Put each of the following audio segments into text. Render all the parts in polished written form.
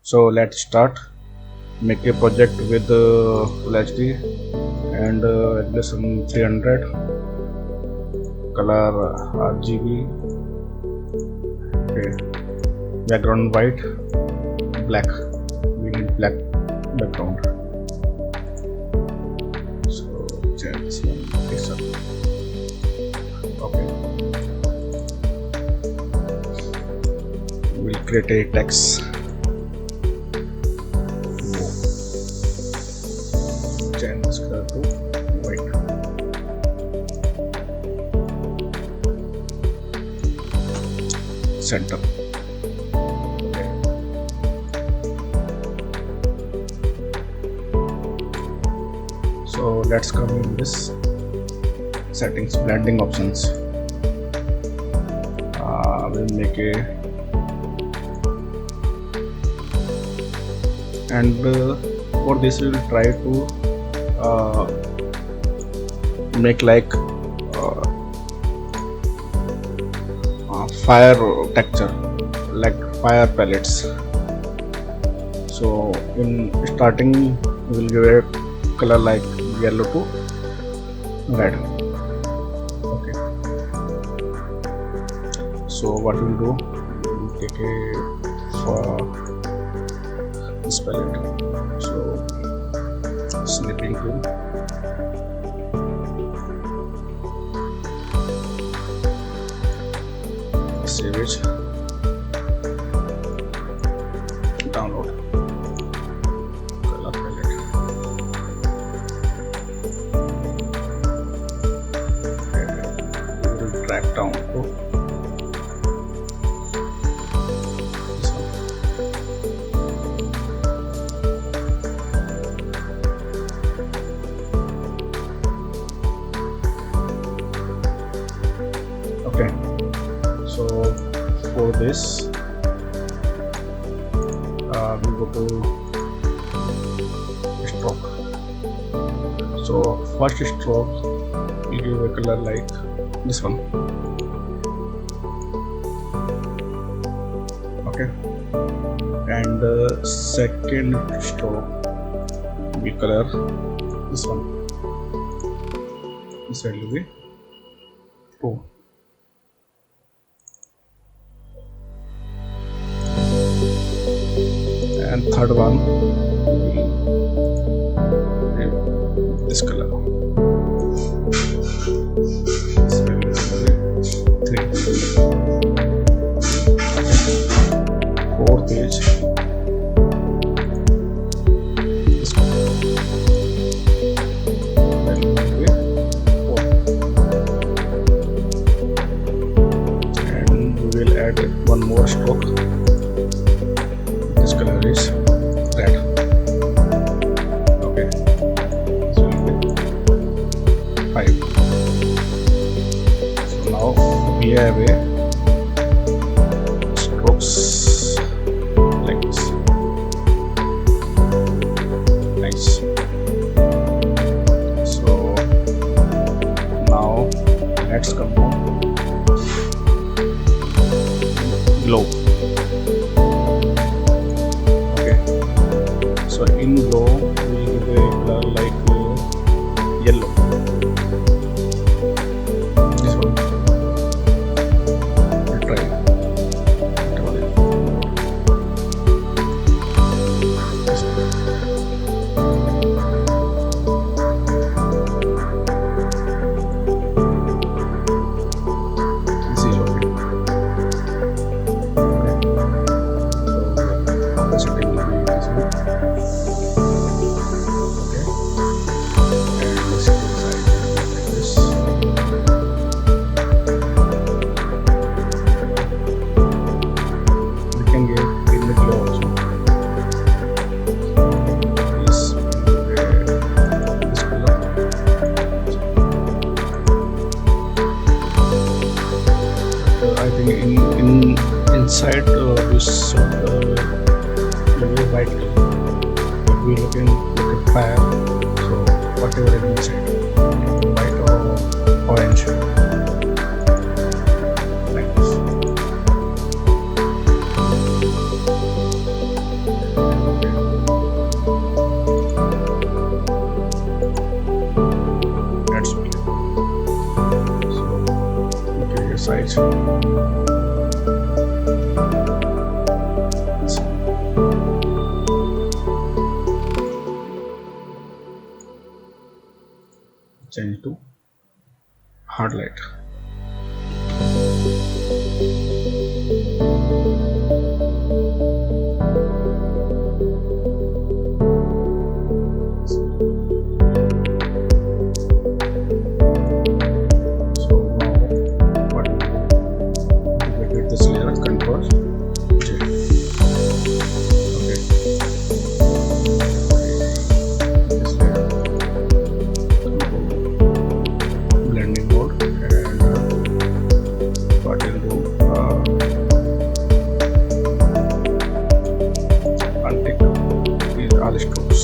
So let's start. Make a project with Full HD and resolution 300, color RGB, okay. Background white, black. We need black background. So change this one. This up. Okay. We'll create a text. Change this color to white. Center. Okay. So let's come in this settings, blending options. We'll make a and for this we will try to make like fire texture, like fire pellets. So in starting we will give a color like yellow to red. Okay, so what we'll do, we'll take a this palette, so snipping tool, save it, download color palette. We will drag down to this one. Okay, so for this we go to stroke. So first stroke we give a color like this one. Okay, and second stroke we color this one. This side will be 2. And third one this color. This will be 3. Fourth is this color. That will be 4. And we will add one more stroke. This color is red. Okay, this will be 5. So now we have a strokes like this. Nice. So now let's come on glow. So in glow we will give a color like yellow. This one. We'll try. This one. This is okay. Okay. So the setting will be this one. I think inside this maybe white color. If we look at fire, so whatever is inside, white or orange, like this. That's me. So okay, your size. Change to hard light. So now what we do, duplicate this layer, Control J. Okay. This layer, blending mode, and what we'll do, untick these are the strokes.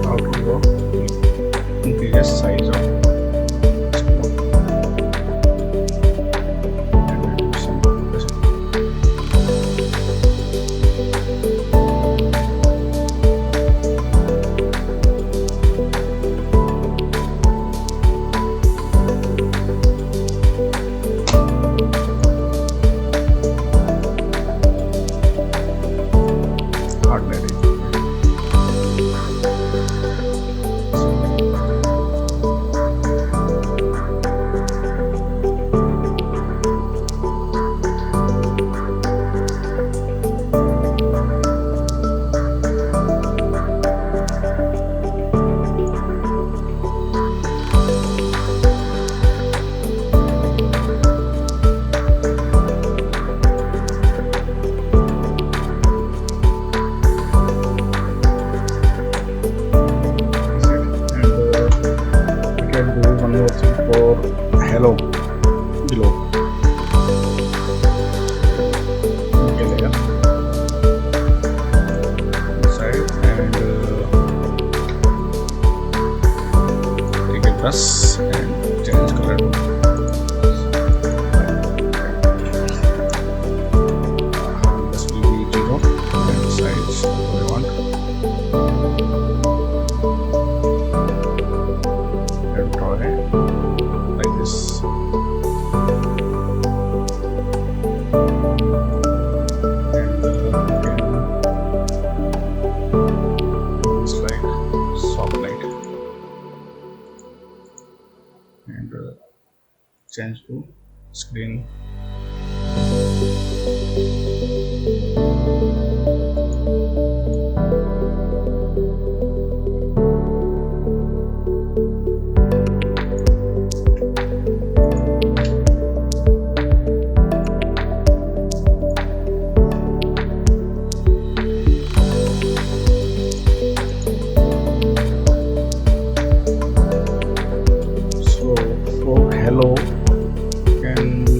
How to go? Increase the size of stroke and reduce some opacity. Hard lighting. And we can do one more thing for hello below. Okay, layer inside and take a brush and change color to this will be 0 and size we want. And draw it like this. And it's like soft light and change to screen. So for hello can be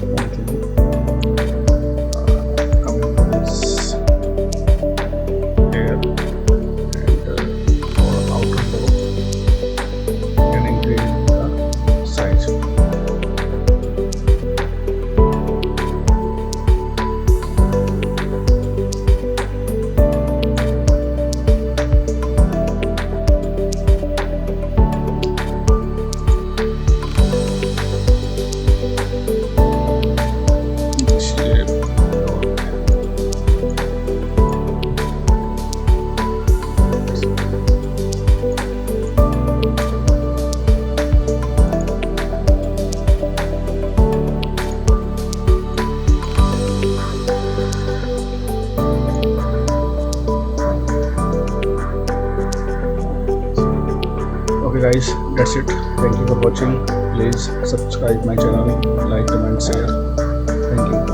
one thing, coming to this layer and for outer low can increase the size. Shape. Okay guys, that's it. Thank you for watching. Please subscribe my channel, like, comment, share. Thank you.